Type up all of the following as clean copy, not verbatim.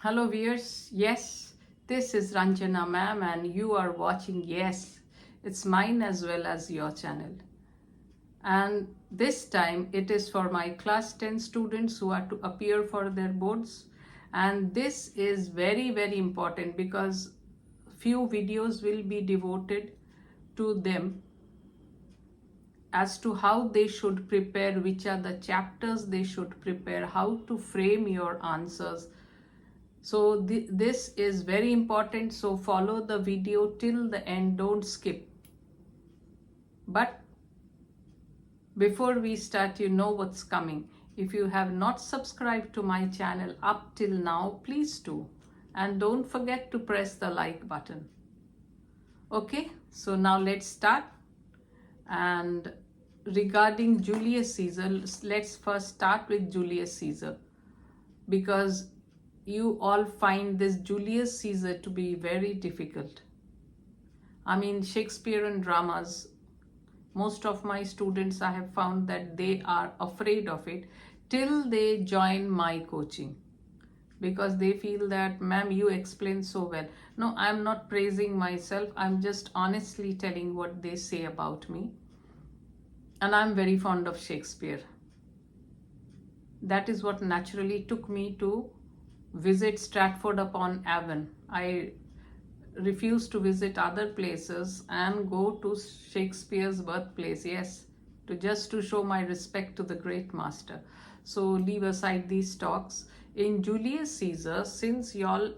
Hello viewers, yes, this is Ranjana ma'am and you are watching Yes, it's mine as well as your channel. And this time it is for my class 10 students who are to appear for their boards. And this is very important because few videos will be devoted to them as to how they should prepare, which are the chapters they should prepare, how to frame your answers. So this is very important, so follow the video till the end, don't skip. But before we start, you know what's coming. If you have not subscribed to my channel up till now, please do. And don't forget to press the like button. Okay, so now let's start. And regarding Julius Caesar, let's first start with Julius Caesar, because you all find this Julius Caesar to be very difficult. I mean, Shakespearean dramas, most of my students, I have found that they are afraid of it till they join my coaching, because they feel that, ma'am, you explain so well. No, I'm not praising myself. I'm just honestly telling what they say about me. And I'm very fond of Shakespeare. That is what naturally took me to visit Stratford-upon-Avon. I refuse to visit other places and go to Shakespeare's birthplace, yes, just to show my respect to the great master. So leave aside these talks. In Julius Caesar, since y'all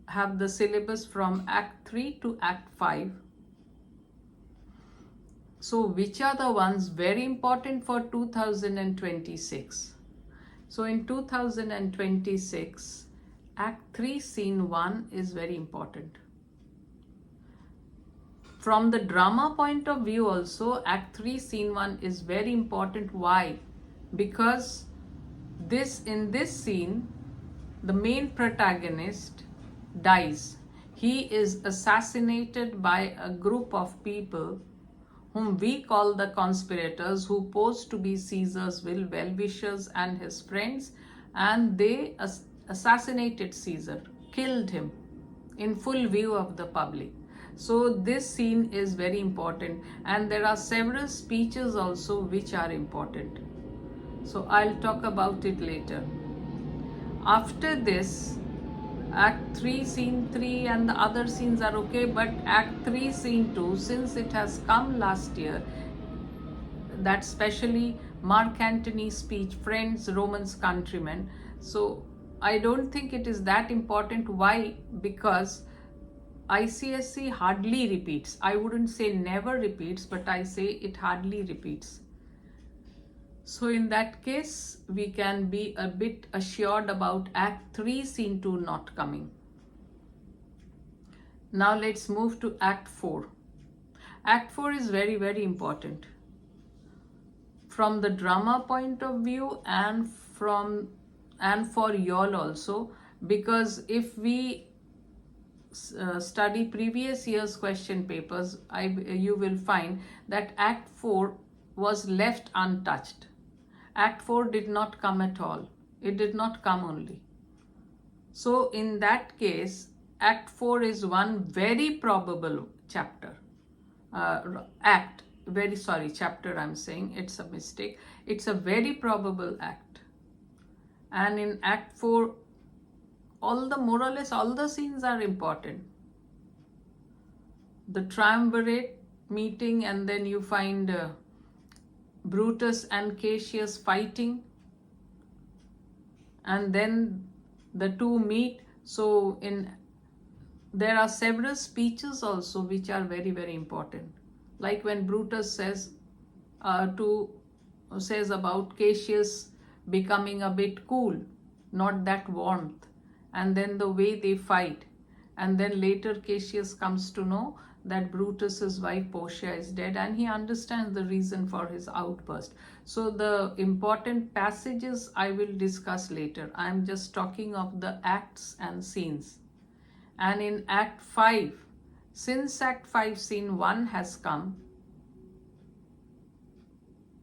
have the syllabus from Act 3 to Act 5, so which are the ones very important for 2026? So in 2026, Act 3, Scene 1 is very important. From the drama point of view also, Act 3, Scene 1 is very important. Why? Because in this scene, the main protagonist dies. He is assassinated by a group of people whom we call the conspirators, who pose to be Caesar's well-wishers and his friends, and they assassinated Caesar, killed him in full view of the public. So this scene is very important, and there are several speeches also which are important. So I'll talk about it later. After this, Act 3, Scene 3 and the other scenes are okay, but Act 3, Scene 2, since it has come last year, that specially Mark Antony's speech, Friends, Romans, Countrymen, so I don't think it is that important. Why? Because ICSE hardly repeats. I wouldn't say never repeats, but I say it hardly repeats. So in that case, we can be a bit assured about Act 3, Scene 2 not coming. Now let's move to Act 4. Act 4 is very important from the drama point of view and for y'all also, because if we study previous year's question papers, you will find that Act 4 was left untouched. Act 4 did not come at all. It did not come only. So in that case, Act 4 is one very probable chapter. Chapter I'm saying, it's a mistake. It's a very probable act. And in Act 4, more or less all the scenes are important. The triumvirate meeting, and then you find Brutus and Cassius fighting, and then the two meet. So there are several speeches also which are very important, like when Brutus says about Cassius becoming a bit cool, not that warmth, and then the way they fight, and then later Cassius comes to know that Brutus's wife Portia is dead, and he understands the reason for his outburst. So the important passages I will discuss later. I am just talking of the acts and scenes. And in Act 5, since Act 5 Scene 1 has come,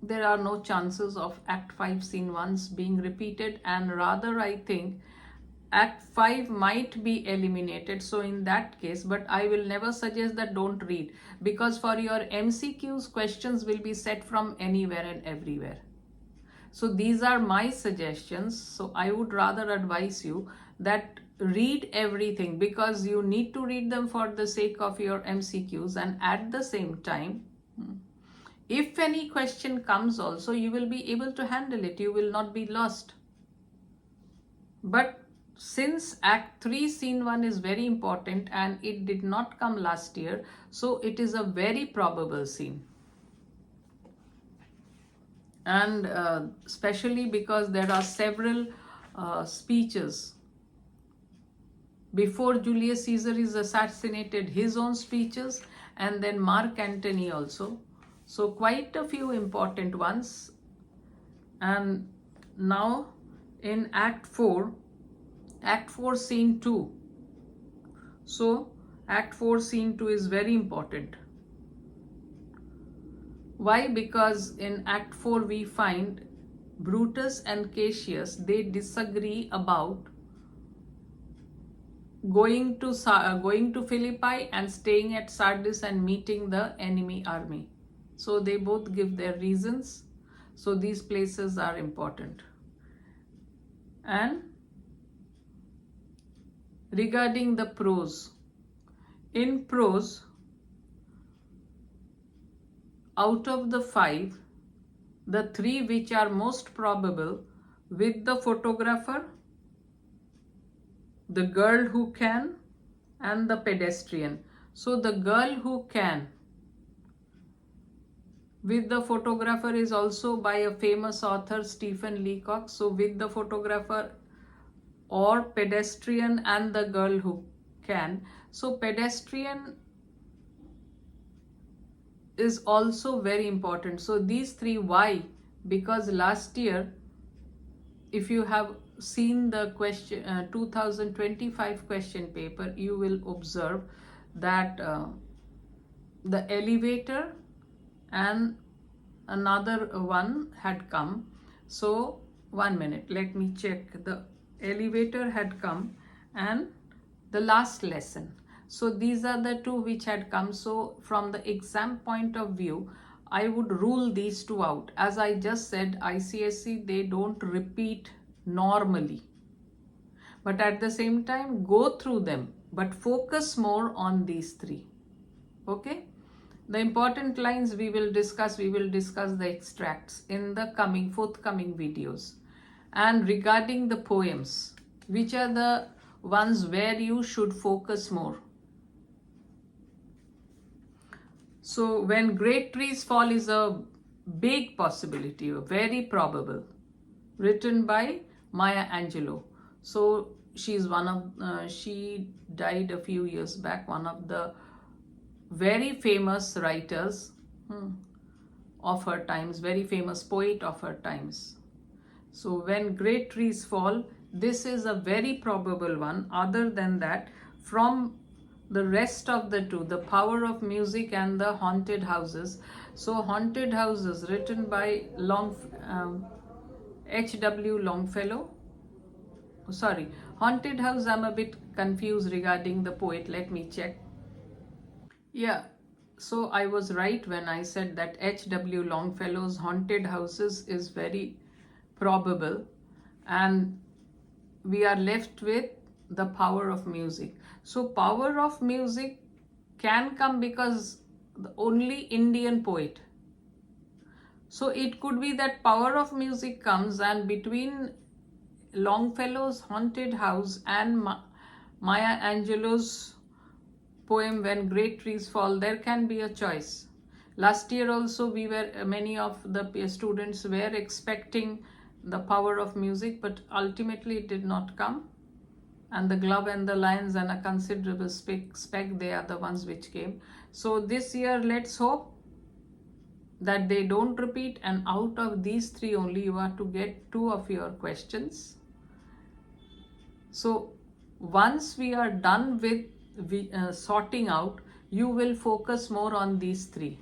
there are no chances of Act 5 Scene 1s being repeated, and rather I think Act 5 might be eliminated, so in that case, but I will never suggest that don't read, because for your MCQs, questions will be set from anywhere and everywhere. So these are my suggestions. So I would rather advise you that read everything, because you need to read them for the sake of your MCQs, and at the same time, if any question comes also, you will be able to handle it. You will not be lost. But since Act 3 Scene 1 is very important and it did not come last year, so it is a very probable scene. And especially because there are several speeches. Before Julius Caesar is assassinated, his own speeches, and then Mark Antony also. So quite a few important ones. And now in Act 4 Scene 2. So Act 4 Scene 2 is very important. Why? Because in Act 4 we find Brutus and Cassius, they disagree about going to Philippi and staying at Sardis and meeting the enemy army. So they both give their reasons. So these places are important. And regarding the prose, in prose, out of the 5, the 3 which are most probable, with the photographer, the girl who can, and the pedestrian. So the girl who can with the photographer is also by a famous author, Stephen Leacock. So with the photographer or pedestrian and the girl who can. So pedestrian is also very important. So these 3, why? Because last year, if you have seen the question 2025 question paper, you will observe that the elevator and another one had come. So 1 minute, let me check. The elevator had come and the last lesson. So these are the 2 which had come. So from the exam point of view, I would rule these 2 out. As I just said, ICSE, they don't repeat normally. But at the same time, go through them, but focus more on these 3. Okay? The important lines we will discuss the extracts in the forthcoming videos. And regarding the poems, which are the ones where you should focus more? So when great trees fall is a big possibility, very probable, written by Maya Angelou. So she's she died a few years back, one of the very famous writers of her times, very famous poet of her times. So when great trees fall, this is a very probable one. Other than that, from the rest of the 2, the Power of Music and the Haunted Houses. So Haunted Houses, written by H.W. Longfellow. Sorry, Haunted House, I'm a bit confused regarding the poet. Let me check. Yeah, so I was right when I said that H.W. Longfellow's Haunted Houses is very probable, and we are left with the Power of Music. So Power of Music can come because the only Indian poet. So it could be that Power of Music comes, and between Longfellow's Haunted House and Maya Angelou's poem When Great Trees Fall, there can be a choice. Last year also many of the students were expecting the Power of Music, but ultimately it did not come. And the Glove and the Lions and a considerable spec, they are the ones which came. So this year, let's hope that they don't repeat, and out of these 3 only you are to get 2 of your questions. So once we are done with sorting out, you will focus more on these 3.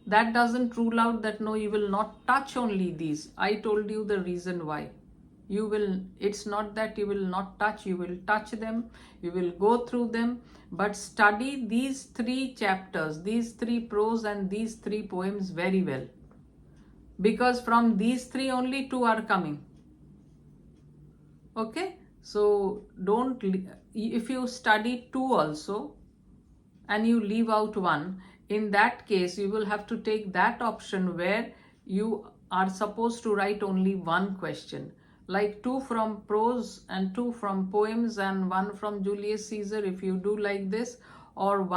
That doesn't rule out that no, you will not touch only these. I told you the reason why. It's not that you will not touch, you will touch them, you will go through them, but study these 3 chapters, these 3 prose and these 3 poems very well, because from these 3 only 2 are coming. Okay, so don't, if you study 2 also and you leave out 1, in that case you will have to take that option where you are supposed to write only 1 question, like 2 from prose and 2 from poems and 1 from Julius Caesar, if you do like this, or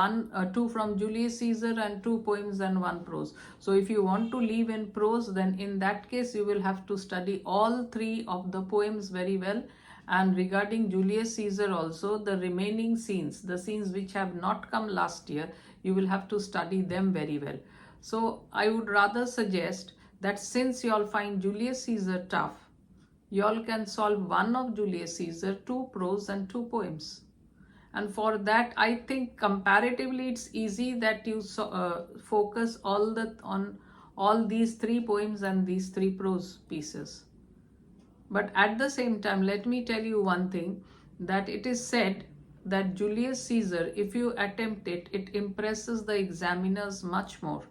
2 from Julius Caesar and 2 poems and 1 prose. So if you want to leave in prose, then in that case you will have to study all 3 of the poems very well. And regarding Julius Caesar also, the remaining scenes, the scenes which have not come last year, you will have to study them very well. So I would rather suggest that since you all find Julius Caesar tough, you all can solve 1 of Julius Caesar, 2 prose and 2 poems. And for that, I think comparatively it's easy that you focus on all these 3 poems and these 3 prose pieces. But at the same time, let me tell you one thing, that it is said that Julius Caesar, if you attempt it, it impresses the examiners much more.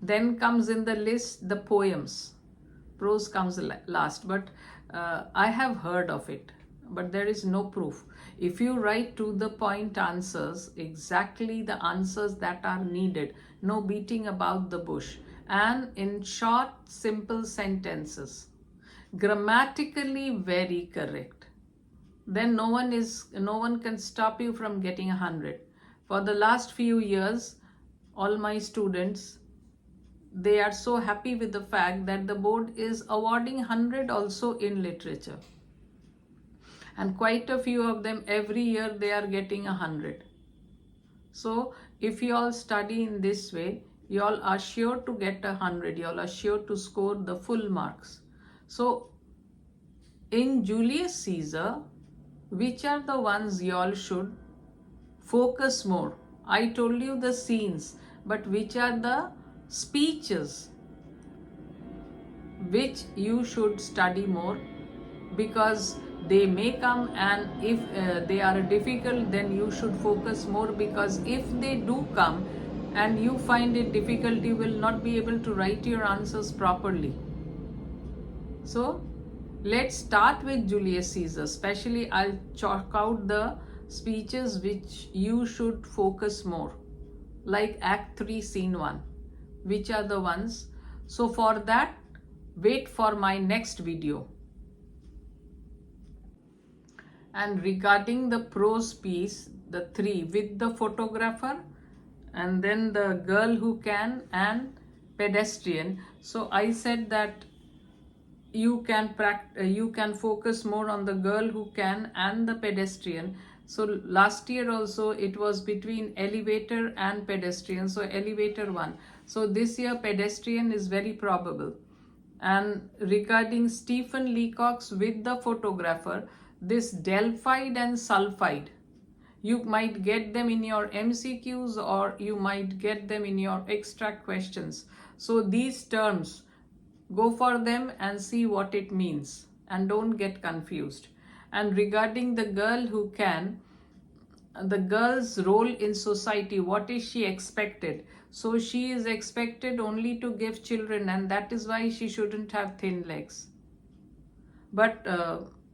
Then comes in the list the poems. Prose comes last, but I have heard of it, but there is no proof. If you write to the point answers, exactly the answers that are needed, no beating about the bush, and in short, simple sentences, grammatically very correct, then no one can stop you from getting 100. For the last few years, all my students, they are so happy with the fact that the board is awarding 100 also in literature. And quite a few of them, every year they are getting 100. So if you all study in this way, you all are sure to get 100. You all are sure to score the full marks. So in Julius Caesar, which are the ones you all should focus more? I told you the scenes, but which are the speeches which you should study more? Because they may come, and if they are difficult, then you should focus more, because if they do come and you find it difficult, you will not be able to write your answers properly. So let's start with Julius Caesar. Especially I'll chalk out the speeches which you should focus more, like Act 3 Scene 1, which are the ones. So for that, wait for my next video. And regarding the prose piece, the 3 with the photographer, and then the girl who can, and pedestrian. So I said that you can focus more on the girl who can and the pedestrian. So last year also it was between elevator and pedestrian, so elevator 1. So this year pedestrian is very probable. And regarding Stephen Leacock's with the photographer, this Delphide and Sulfide, you might get them in your MCQs or you might get them in your extra questions. So these terms, go for them and see what it means and don't get confused. And regarding the girl who can, the girl's role in society, what is she expected? So she is expected only to give children, and that is why she shouldn't have thin legs. But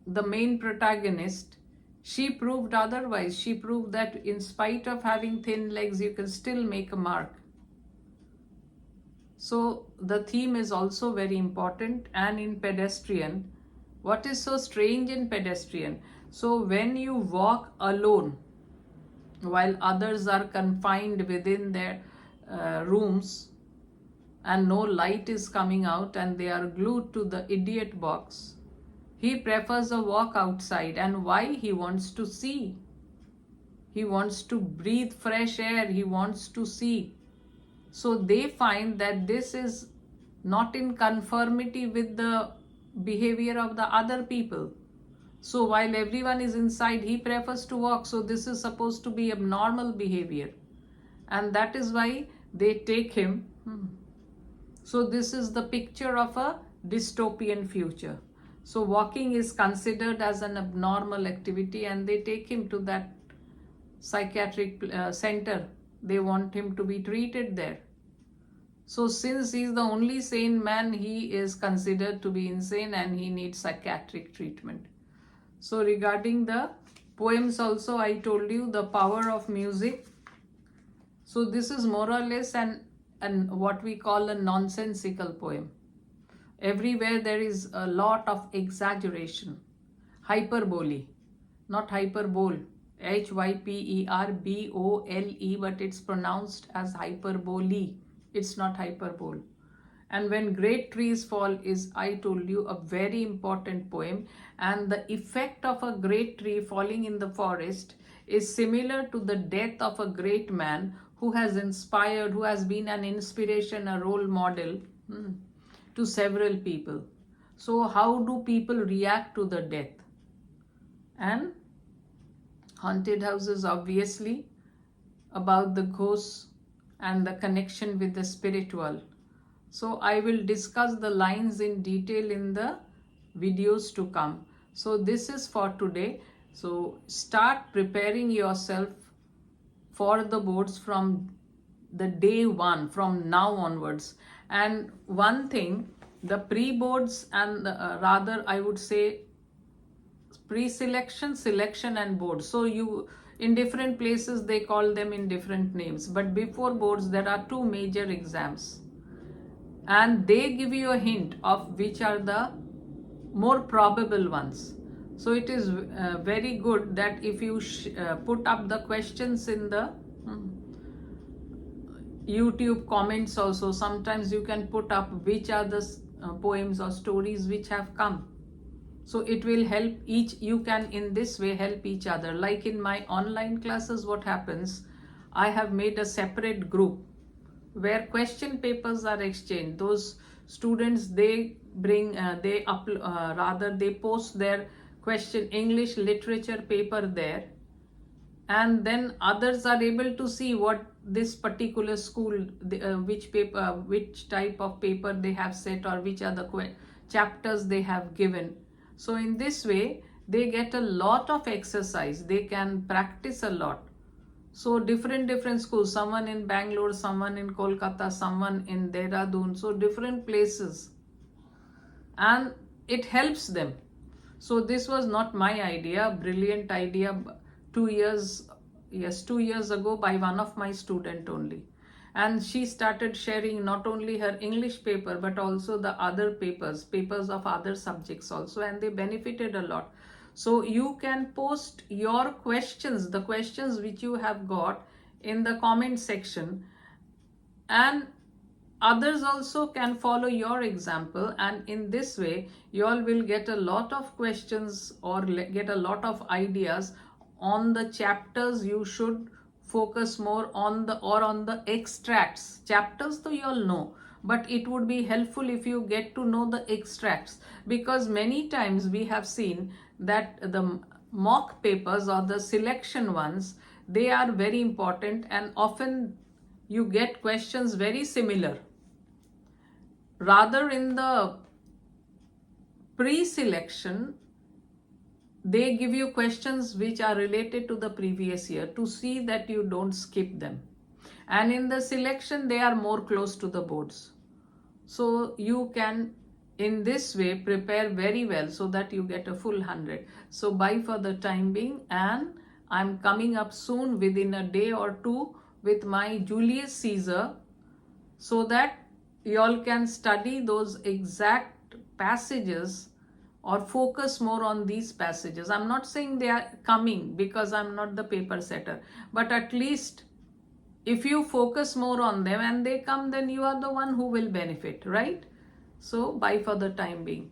the main protagonist, she proved otherwise. She proved that in spite of having thin legs, you can still make a mark. So the theme is also very important. And in pedestrian, what is so strange in pedestrian? So when you walk alone, while others are confined within their rooms and no light is coming out and they are glued to the idiot box, he prefers a walk outside. And why? He wants to see. He wants to breathe fresh air. He wants to see. So they find that this is not in conformity with the behavior of the other people. So while everyone is inside, he prefers to walk. So this is supposed to be abnormal behavior. And that is why they take him. So this is the picture of a dystopian future. So walking is considered as an abnormal activity, and they take him to that psychiatric center. They want him to be treated there. So since he is the only sane man, he is considered to be insane and he needs psychiatric treatment. So regarding the poems also, I told you the power of music. So this is more or less an what we call a nonsensical poem. Everywhere there is a lot of exaggeration, hyperbole, not hyperbole, Hyperbole, but it's pronounced as hyperbole. It's not hyperbole. And when great trees fall is, I told you, a very important poem, and the effect of a great tree falling in the forest is similar to the death of a great man who has inspired, who has been an inspiration, a role model to several people. So how do people react to the death? And haunted houses, obviously, about the ghosts and the connection with the spiritual. So I will discuss the lines in detail in the videos to come. So this is for today. So start preparing yourself for the boards from the day one, from now onwards. And one thing, the pre-boards and rather I would say pre-selection, selection and boards. So you, in different places they call them in different names, but before boards there are two major exams, and they give you a hint of which are the more probable ones. So it is very good that if you put up the questions in the YouTube comments also, sometimes you can put up which are the poems or stories which have come. So it will help you can in this way help each other. Like in my online classes, what happens, I have made a separate group where question papers are exchanged. Those students, they bring, they post their question English literature paper there, and then others are able to see what this particular school, which type of paper they have set, or which are the chapters they have given. So in this way, they get a lot of exercise. They can practice a lot. So different schools, someone in Bangalore, someone in Kolkata, someone in Dehradun, so different places. And it helps them. So this was not my idea, brilliant idea, 2 years ago by one of my student only. And she started sharing not only her English paper, but also the other papers of other subjects also, and they benefited a lot. So you can post your questions, the questions which you have got, in the comment section, and others also can follow your example, and in this way you all will get a lot of questions or get a lot of ideas on the chapters. You should focus more on the extracts. Chapters though you all know, but it would be helpful if you get to know the extracts, because many times we have seen that the mock papers or the selection ones, they are very important, and often you get questions very similar. Rather in the pre-selection, they give you questions which are related to the previous year to see that you don't skip them. And in the selection, they are more close to the boards. So you can in this way prepare very well so that you get a full 100. So bye for the time being, and I'm coming up soon within a day or two with my Julius Caesar, so that you all can study those exact passages or focus more on these passages. I'm not saying they are coming because I'm not the paper setter, but at least if you focus more on them and they come, then you are the one who will benefit, right? So bye for the time being.